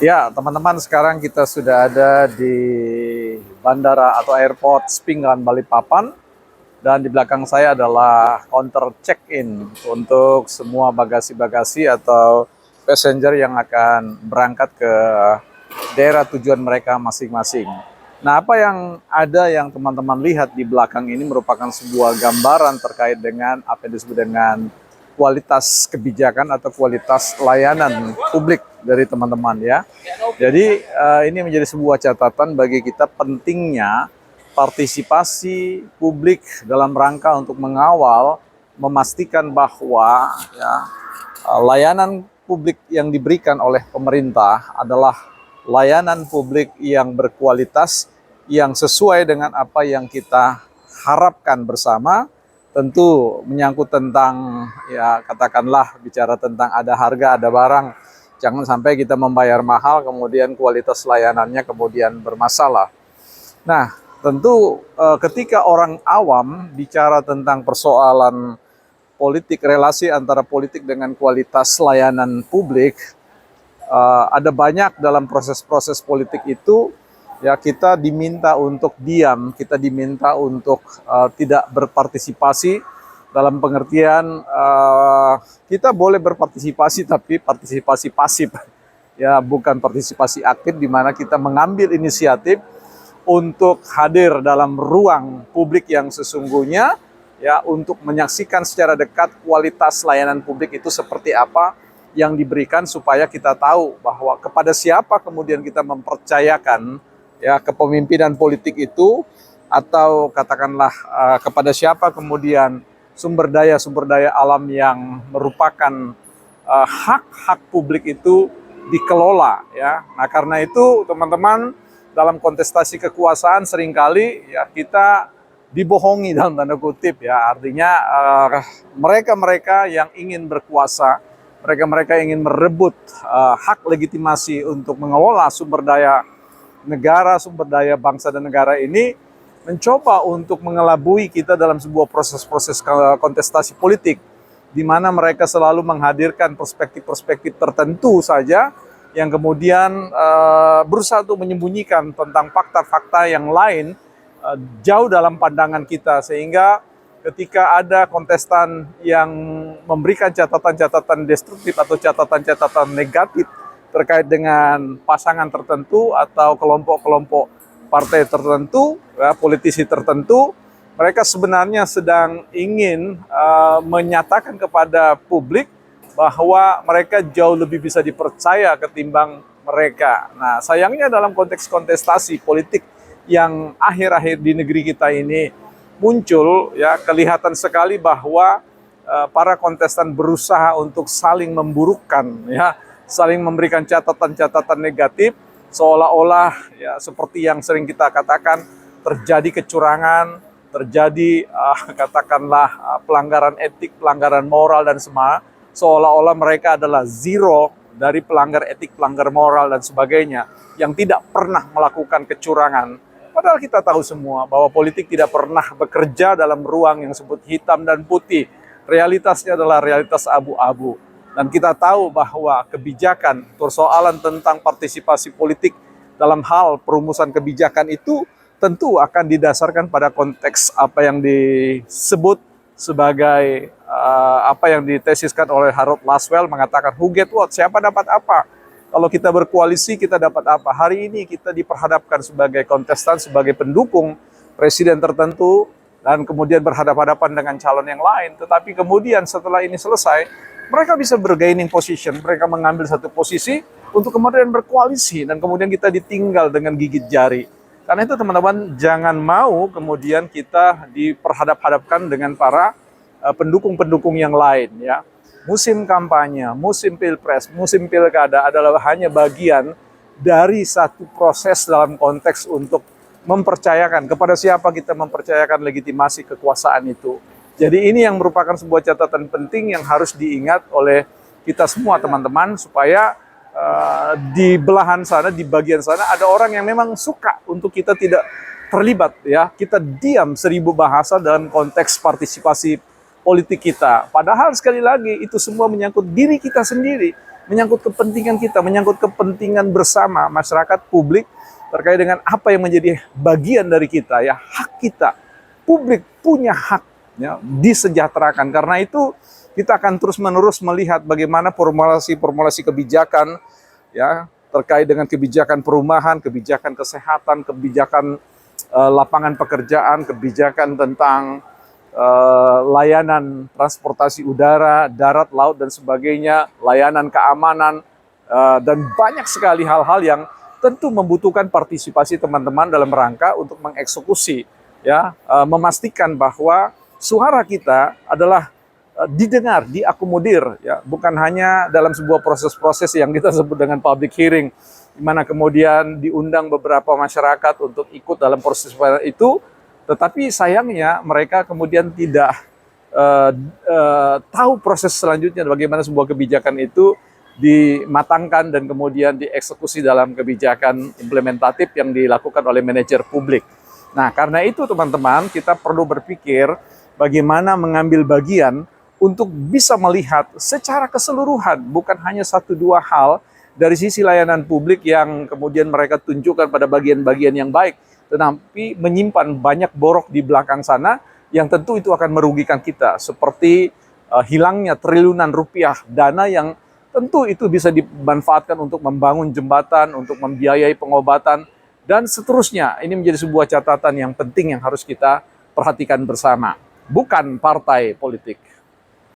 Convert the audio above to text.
Ya, teman-teman, sekarang kita sudah ada di bandara atau airport Spinggan Balikpapan, dan di belakang saya adalah counter check-in untuk semua bagasi-bagasi atau passenger yang akan berangkat ke daerah tujuan mereka masing-masing. Nah, apa yang ada yang teman-teman lihat di belakang ini merupakan sebuah gambaran terkait dengan apa yang disebut dengan kualitas kebijakan atau kualitas layanan publik dari teman-teman ya. Jadi ini menjadi sebuah catatan bagi kita pentingnya partisipasi publik dalam rangka untuk mengawal, memastikan bahwa ya, layanan publik yang diberikan oleh pemerintah adalah layanan publik yang berkualitas, yang sesuai dengan apa yang kita harapkan bersama. Tentu menyangkut tentang, ya katakanlah, bicara tentang ada harga, ada barang. Jangan sampai kita membayar mahal, kemudian kualitas layanannya kemudian bermasalah. Nah, tentu ketika orang awam bicara tentang persoalan politik, relasi antara politik dengan kualitas layanan publik, ada banyak dalam proses-proses politik itu, ya kita diminta untuk diam, kita diminta untuk tidak berpartisipasi, dalam pengertian kita boleh berpartisipasi tapi partisipasi pasif, ya bukan partisipasi aktif, di mana kita mengambil inisiatif untuk hadir dalam ruang publik yang sesungguhnya, ya untuk menyaksikan secara dekat kualitas layanan publik itu seperti apa yang diberikan, supaya kita tahu bahwa kepada siapa kemudian kita mempercayakan ya kepemimpinan politik itu, atau katakanlah kepada siapa kemudian sumber daya alam yang merupakan hak-hak publik itu dikelola ya. Nah, karena itu teman-teman, dalam kontestasi kekuasaan seringkali ya kita dibohongi dalam tanda kutip ya. Artinya mereka-mereka yang ingin berkuasa, mereka-mereka ingin merebut hak legitimasi untuk mengelola sumber daya negara, sumber daya bangsa dan negara ini, mencoba untuk mengelabui kita dalam sebuah proses-proses kontestasi politik, di mana mereka selalu menghadirkan perspektif-perspektif tertentu saja, yang kemudian berusaha untuk menyembunyikan tentang fakta-fakta yang lain jauh dalam pandangan kita, sehingga ketika ada kontestan yang memberikan catatan-catatan destruktif atau catatan-catatan negatif terkait dengan pasangan tertentu atau kelompok-kelompok partai tertentu, ya, politisi tertentu, mereka sebenarnya sedang ingin menyatakan kepada publik bahwa mereka jauh lebih bisa dipercaya ketimbang mereka. Nah, sayangnya dalam konteks kontestasi politik yang akhir-akhir di negeri kita ini muncul, ya kelihatan sekali bahwa para kontestan berusaha untuk saling memburukkan, ya, saling memberikan catatan-catatan negatif, seolah-olah ya seperti yang sering kita katakan, terjadi kecurangan, terjadi katakanlah pelanggaran etik, pelanggaran moral dan semua, seolah-olah mereka adalah zero dari pelanggar etik, pelanggar moral dan sebagainya, yang tidak pernah melakukan kecurangan. Padahal kita tahu semua bahwa politik tidak pernah bekerja dalam ruang yang disebut hitam dan putih. Realitasnya adalah realitas abu-abu. Dan kita tahu bahwa kebijakan, persoalan tentang partisipasi politik dalam hal perumusan kebijakan itu tentu akan didasarkan pada konteks apa yang disebut sebagai apa yang ditesiskan oleh Harold Laswell, mengatakan who get what, siapa dapat apa. Kalau kita berkoalisi kita dapat apa. Hari ini kita diperhadapkan sebagai kontestan, sebagai pendukung presiden tertentu, dan kemudian berhadapan-hadapan dengan calon yang lain. Tetapi kemudian setelah ini selesai, mereka bisa bergaining position, mereka mengambil satu posisi untuk kemudian berkoalisi, dan kemudian kita ditinggal dengan gigit jari. Karena itu teman-teman, jangan mau kemudian kita diperhadap-hadapkan dengan para pendukung-pendukung yang lain ya. Musim kampanye, musim pilpres, musim pilkada adalah hanya bagian dari satu proses dalam konteks untuk mempercayakan kepada siapa kita mempercayakan legitimasi kekuasaan itu. Jadi ini yang merupakan sebuah catatan penting yang harus diingat oleh kita semua teman-teman, supaya di belahan sana, di bagian sana ada orang yang memang suka untuk kita tidak terlibat ya. Kita diam 1000 bahasa dalam konteks partisipasi politik kita. Padahal sekali lagi itu semua menyangkut diri kita sendiri. menyangkut kepentingan kita, menyangkut kepentingan bersama masyarakat publik terkait dengan apa yang menjadi bagian dari kita, ya, hak kita. Publik punya hak, ya, disejahterakan. Karena itu kita akan terus-menerus melihat bagaimana formulasi-formulasi kebijakan, ya, terkait dengan kebijakan perumahan, kebijakan kesehatan, kebijakan lapangan pekerjaan, kebijakan tentang layanan transportasi udara, darat, laut, dan sebagainya, layanan keamanan, dan banyak sekali hal-hal yang tentu membutuhkan partisipasi teman-teman dalam rangka untuk mengeksekusi, ya, memastikan bahwa suara kita adalah didengar, diakomodir, ya, bukan hanya dalam sebuah proses-proses yang kita sebut dengan public hearing, di mana kemudian diundang beberapa masyarakat untuk ikut dalam proses itu, tetapi sayangnya mereka kemudian tidak tahu proses selanjutnya bagaimana sebuah kebijakan itu dimatangkan dan kemudian dieksekusi dalam kebijakan implementatif yang dilakukan oleh manajer publik. Nah, karena itu teman-teman, kita perlu berpikir bagaimana mengambil bagian untuk bisa melihat secara keseluruhan, bukan hanya satu dua hal dari sisi layanan publik yang kemudian mereka tunjukkan pada bagian-bagian yang baik, tetapi menyimpan banyak borok di belakang sana yang tentu itu akan merugikan kita, seperti hilangnya triliunan rupiah dana yang tentu itu bisa dimanfaatkan untuk membangun jembatan, untuk membiayai pengobatan, dan seterusnya. Ini menjadi sebuah catatan yang penting yang harus kita perhatikan bersama. Bukan partai politik.